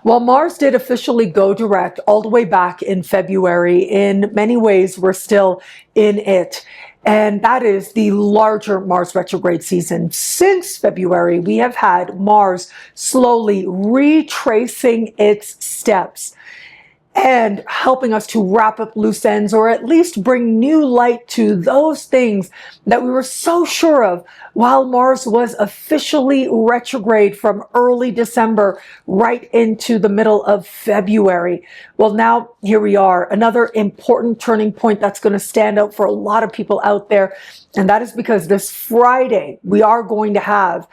Well, Mars did officially go direct all the way back in February. In many ways, we're still in it. And that is the larger Mars retrograde season. Since February, we have had Mars slowly retracing its steps and helping us to wrap up loose ends, or at least bring new light to those things that we were so sure of while Mars was officially retrograde from early December right into the middle of February. Well, now here we are, another important turning point that's going to stand out for a lot of people out there. And that is because this Friday, we are going to have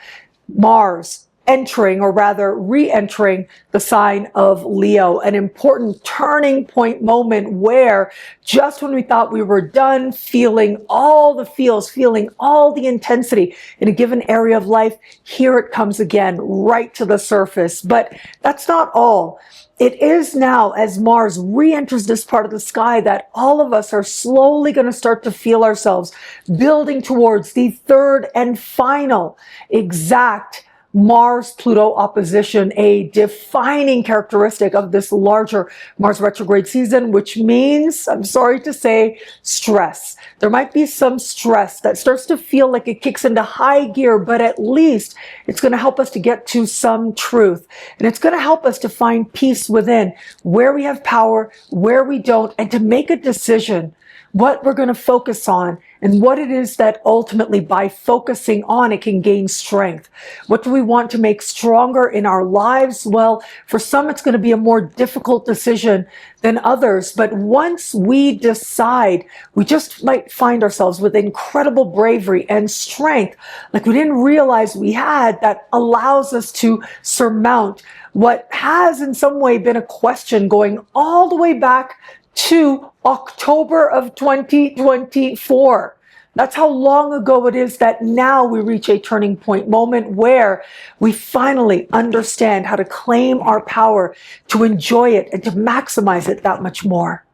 Mars entering, or rather re-entering, the sign of Leo, an important turning point moment where just when we thought we were done feeling all the feels, feeling all the intensity in a given area of life, here it comes again, right to the surface. But that's not all. It is now, as Mars re-enters this part of the sky, that all of us are slowly going to start to feel ourselves building towards the third and final exact Mars-Pluto opposition, a defining characteristic of this larger Mars retrograde season, which means, I'm sorry to say, stress. There might be some stress that starts to feel like it kicks into high gear, but at least it's going to help us to get to some truth. And it's going to help us to find peace within, where we have power, where we don't, and to make a decision what we're going to focus on, and what it is that ultimately by focusing on it can gain strength. What do we want to make stronger in our lives? Well, for some it's going to be a more difficult decision than others, but once we decide, we just might find ourselves with incredible bravery and strength like we didn't realize we had, that allows us to surmount what has in some way been a question going all the way back to October of 2024. That's how long ago it is that now we reach a turning point moment where we finally understand how to claim our power, to enjoy it, and to maximize it that much more.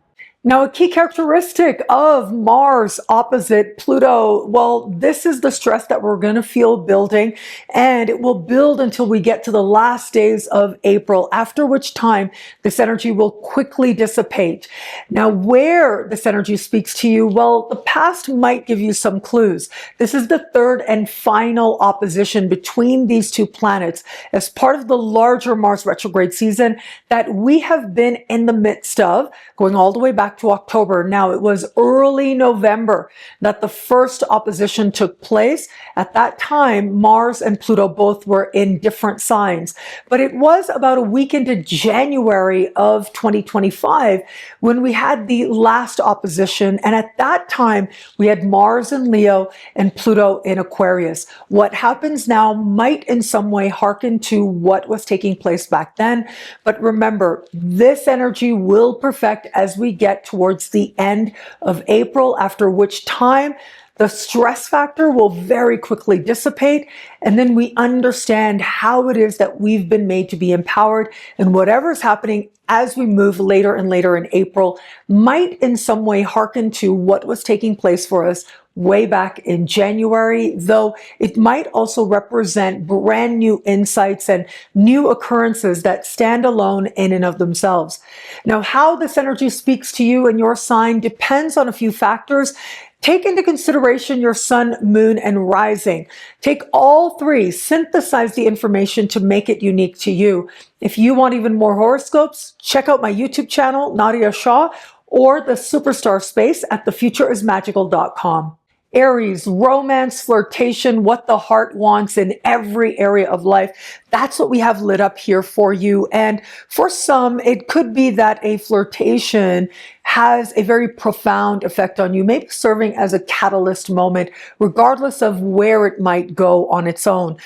Now, a key characteristic of Mars opposite Pluto, well, this is the stress that we're going to feel building, and it will build until we get to the last days of April, after which time this energy will quickly dissipate. Now, where this energy speaks to you, well, the past might give you some clues. This is the third and final opposition between these two planets as part of the larger Mars retrograde season that we have been in the midst of, going all the way back to October. Now, it was early November that the first opposition took place. At that time, Mars and Pluto both were in different signs. But it was about a week into January of 2025 when we had the last opposition. And at that time, we had Mars in Leo and Pluto in Aquarius. What happens now might in some way hearken to what was taking place back then. But remember, this energy will perfect as we get towards the end of April, after which time the stress factor will very quickly dissipate, and then we understand how it is that we've been made to be empowered, and whatever's happening as we move later and later in April might in some way hearken to what was taking place for us way back in January, though it might also represent brand new insights and new occurrences that stand alone in and of themselves. Now, how this energy speaks to you and your sign depends on a few factors. Take into consideration your sun, moon, and rising. Take all three, synthesize the information to make it unique to you. If you want even more horoscopes, check out my YouTube channel, Nadiya Shah, or the Superstar Space at thefutureismagical.com. Aries, romance, flirtation, what the heart wants in every area of life. That's what we have lit up here for you. And for some, it could be that a flirtation has a very profound effect on you, maybe serving as a catalyst moment, regardless of where it might go on its own.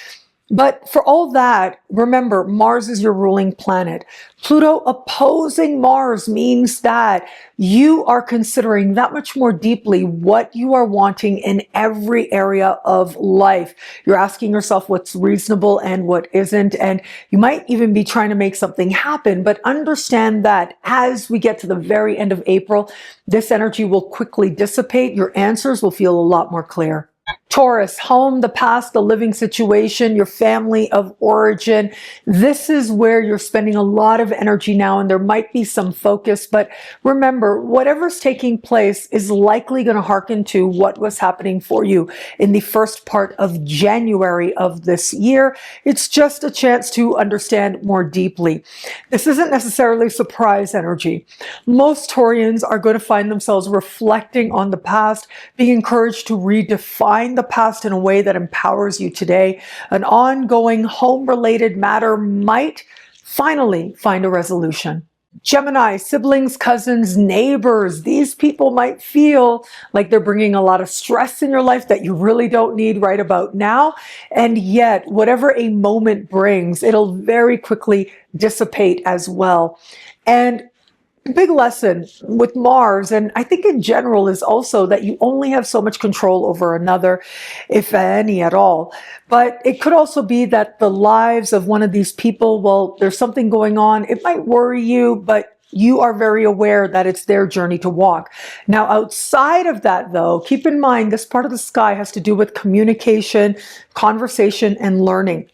But for all that, remember, Mars is your ruling planet. Pluto opposing Mars means that you are considering that much more deeply what you are wanting in every area of life. You're asking yourself what's reasonable and what isn't, and you might even be trying to make something happen. But understand that as we get to the very end of April, this energy will quickly dissipate. Your answers will feel a lot more clear. Taurus, home, the past, the living situation, your family of origin. This is where you're spending a lot of energy now, and there might be some focus. But remember, whatever's taking place is likely going to hearken to what was happening for you in the first part of January of this year. It's just a chance to understand more deeply. This isn't necessarily surprise energy. Most Taurians are going to find themselves reflecting on the past, being encouraged to redefine the past in a way that empowers you today. An ongoing home-related matter might finally find a resolution. Gemini, siblings, cousins, neighbors, these people might feel like they're bringing a lot of stress in your life that you really don't need right about now. And yet, whatever a moment brings, it'll very quickly dissipate as well. And big lesson with Mars, and I think in general, is also that you only have so much control over another, if any at all. But it could also be that the lives of one of these people, well, there's something going on. It might worry you, but you are very aware that it's their journey to walk. Now, outside of that, though, keep in mind this part of the sky has to do with communication, conversation, and learning.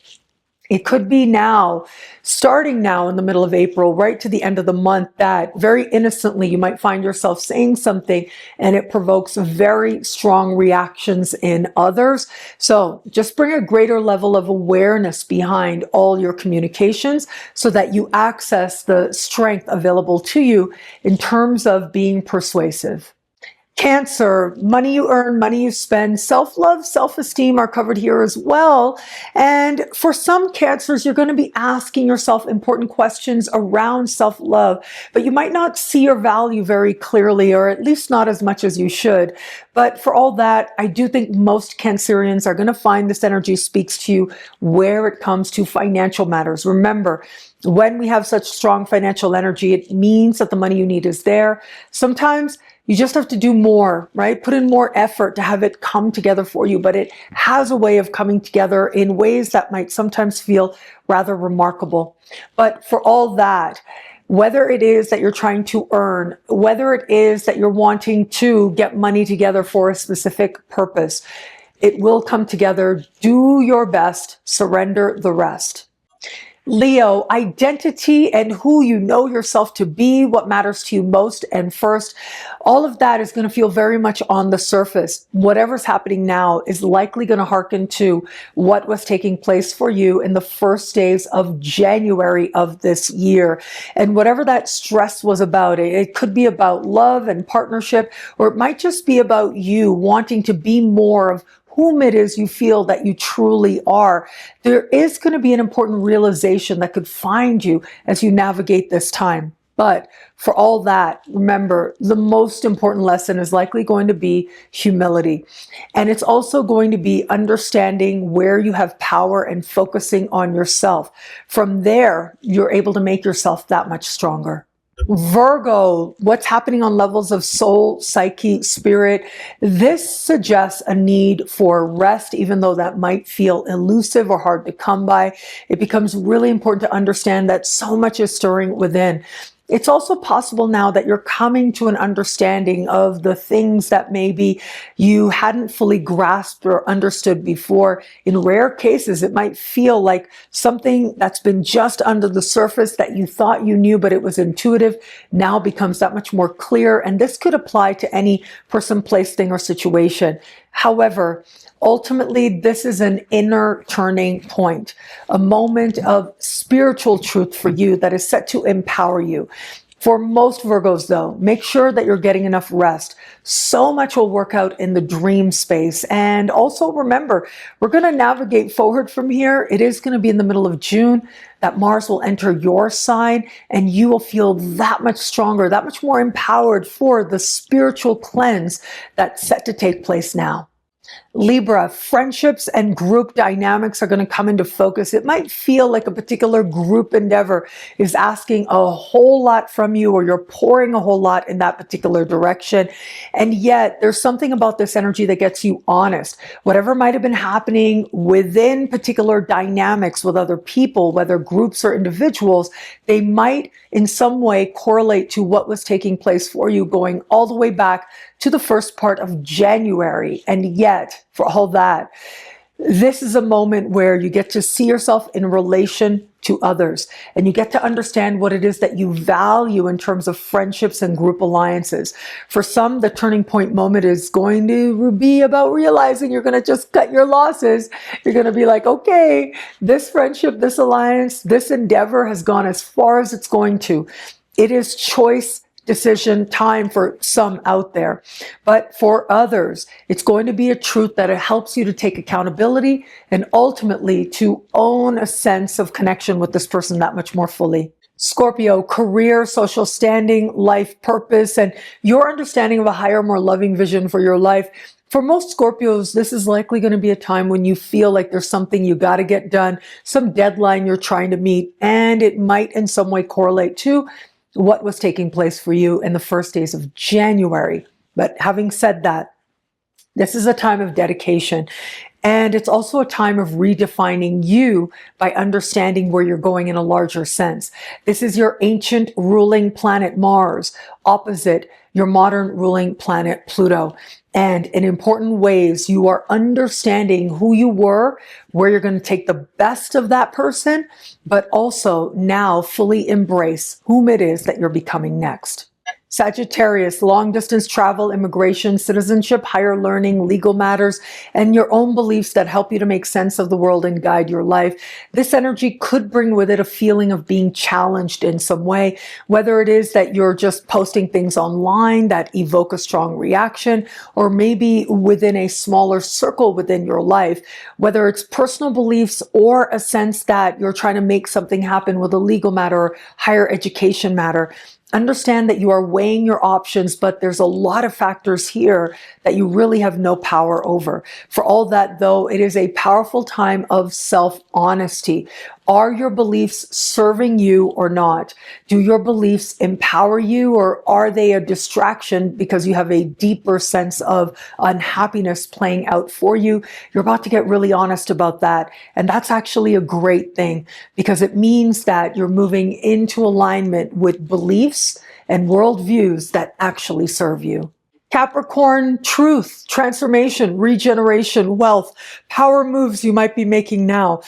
It could be now, starting now in the middle of April, right to the end of the month, that very innocently you might find yourself saying something and it provokes very strong reactions in others. So just bring a greater level of awareness behind all your communications so that you access the strength available to you in terms of being persuasive. Cancer, money you earn, money you spend, self-love, self-esteem are covered here as well. And for some Cancers, you're going to be asking yourself important questions around self-love, but you might not see your value very clearly, or at least not as much as you should. But for all that, I do think most Cancerians are going to find this energy speaks to you where it comes to financial matters. Remember, when we have such strong financial energy, it means that the money you need is there. Sometimes you just have to do more, right? Put in more effort to have it come together for you, but it has a way of coming together in ways that might sometimes feel rather remarkable. But for all that, whether it is that you're trying to earn, whether it is that you're wanting to get money together for a specific purpose, it will come together. Do your best, surrender the rest. Leo, identity and who you know yourself to be, what matters to you most and first, all of that is going to feel very much on the surface. Whatever's happening now is likely going to hearken to what was taking place for you in the first days of January of this year. And whatever that stress was about, it could be about love and partnership, or it might just be about you wanting to be more of whom it is you feel that you truly are. There is going to be an important realization that could find you as you navigate this time. But for all that, remember, the most important lesson is likely going to be humility. And it's also going to be understanding where you have power and focusing on yourself. From there, you're able to make yourself that much stronger. Virgo, what's happening on levels of soul, psyche, spirit? This suggests a need for rest, even though that might feel elusive or hard to come by. It becomes really important to understand that so much is stirring within. It's also possible now that you're coming to an understanding of the things that maybe you hadn't fully grasped or understood before. In rare cases, it might feel like something that's been just under the surface that you thought you knew, but it was intuitive, now becomes that much more clear. And this could apply to any person, place, thing, or situation. However, ultimately, this is an inner turning point, a moment of spiritual truth for you that is set to empower you. For most Virgos, though, make sure that you're getting enough rest. So much will work out in the dream space. And also remember, we're going to navigate forward from here. It is going to be in the middle of June that Mars will enter your sign, and you will feel that much stronger, that much more empowered for the spiritual cleanse that's set to take place now. Libra, friendships and group dynamics are going to come into focus. It might feel like a particular group endeavor is asking a whole lot from you, or you're pouring a whole lot in that particular direction. And yet there's something about this energy that gets you honest. Whatever might have been happening within particular dynamics with other people, whether groups or individuals, they might in some way correlate to what was taking place for you going all the way back to the first part of January. And yet for all that, this is a moment where you get to see yourself in relation to others, and you get to understand what it is that you value in terms of friendships and group alliances. For some, the turning point moment is going to be about realizing you're going to just cut your losses. You're going to be like, okay, this friendship, this alliance, this endeavor has gone as far as it's going to. It is choice decision time for some out there. But for others, it's going to be a truth that it helps you to take accountability and ultimately to own a sense of connection with this person that much more fully. Scorpio, career, social standing, life purpose, and your understanding of a higher, more loving vision for your life. For most Scorpios, this is likely going to be a time when you feel like there's something you got to get done, some deadline you're trying to meet, and it might in some way correlate to what was taking place for you in the first days of January. But having said that, this is a time of dedication. And it's also a time of redefining you by understanding where you're going in a larger sense. This is your ancient ruling planet Mars, opposite your modern ruling planet Pluto. And in important ways, you are understanding who you were, where you're going to take the best of that person, but also now fully embrace whom it is that you're becoming next. Sagittarius, long distance travel, immigration, citizenship, higher learning, legal matters, and your own beliefs that help you to make sense of the world and guide your life. This energy could bring with it a feeling of being challenged in some way, whether it is that you're just posting things online that evoke a strong reaction, or maybe within a smaller circle within your life, whether it's personal beliefs or a sense that you're trying to make something happen with a legal matter or higher education matter. Understand that you are weighing your options, but there's a lot of factors here that you really have no power over. For all that, though, it is a powerful time of self-honesty. Are your beliefs serving you or not? Do your beliefs empower you, or are they a distraction because you have a deeper sense of unhappiness playing out for you? You're about to get really honest about that. And that's actually a great thing, because it means that you're moving into alignment with beliefs and worldviews that actually serve you. Capricorn, truth, transformation, regeneration, wealth, power moves you might be making now.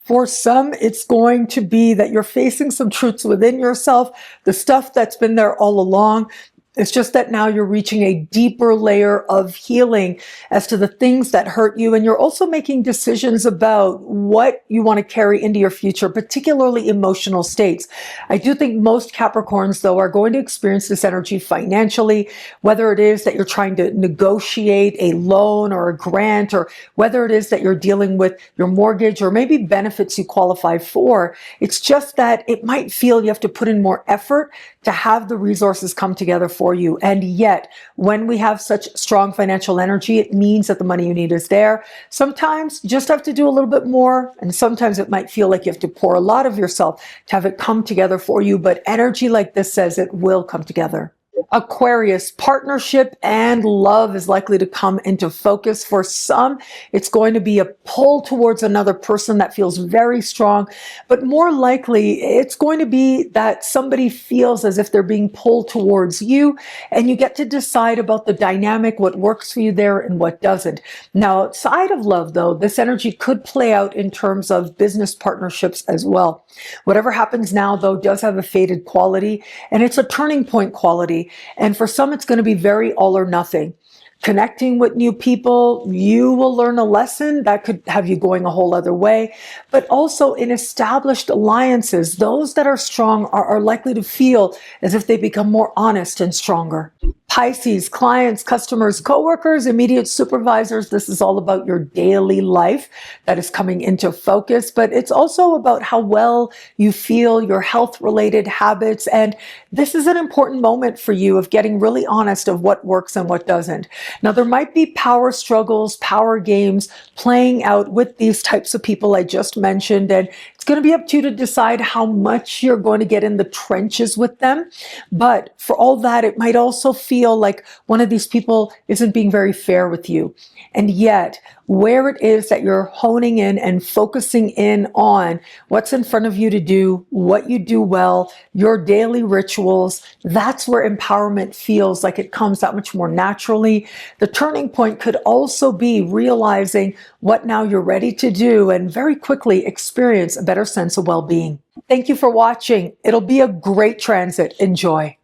For some, it's going to be that you're facing some truths within yourself, the stuff that's been there all along. It's just that now you're reaching a deeper layer of healing as to the things that hurt you. And you're also making decisions about what you want to carry into your future, particularly emotional states. I do think most Capricorns, though, are going to experience this energy financially, whether it is that you're trying to negotiate a loan or a grant, or whether it is that you're dealing with your mortgage or maybe benefits you qualify for. It's just that it might feel you have to put in more effort to have the resources come together for you. And yet, when we have such strong financial energy, it means that the money you need is there. Sometimes you just have to do a little bit more, and sometimes it might feel like you have to pour a lot of yourself to have it come together for you, but energy like this says it will come together. Aquarius, partnership and love is likely to come into focus. For some, it's going to be a pull towards another person that feels very strong, but more likely it's going to be that somebody feels as if they're being pulled towards you, and you get to decide about the dynamic, what works for you there and what doesn't. Now, outside of love, though, this energy could play out in terms of business partnerships as well. Whatever happens now, though, does have a faded quality, and it's a turning point quality. And for some, it's going to be very all or nothing. Connecting with new people, you will learn a lesson that could have you going a whole other way. But also in established alliances, those that are strong are likely to feel as if they become more honest and stronger. Pisces, clients, customers, coworkers, immediate supervisors. This is all about your daily life that is coming into focus, but it's also about how well you feel, your health-related habits. And this is an important moment for you of getting really honest of what works and what doesn't. Now, there might be power struggles, power games playing out with these types of people I just mentioned, and it's going to be up to you to decide how much you're going to get in the trenches with them. But for all that, it might also feel like one of these people isn't being very fair with you. And yet, where it is that you're honing in and focusing in on what's in front of you to do, what you do well, your daily rituals. That's where empowerment feels like it comes that much more naturally. The turning point could also be realizing what now you're ready to do and very quickly experience a better sense of well-being. Thank you for watching. It'll be a great transit. Enjoy.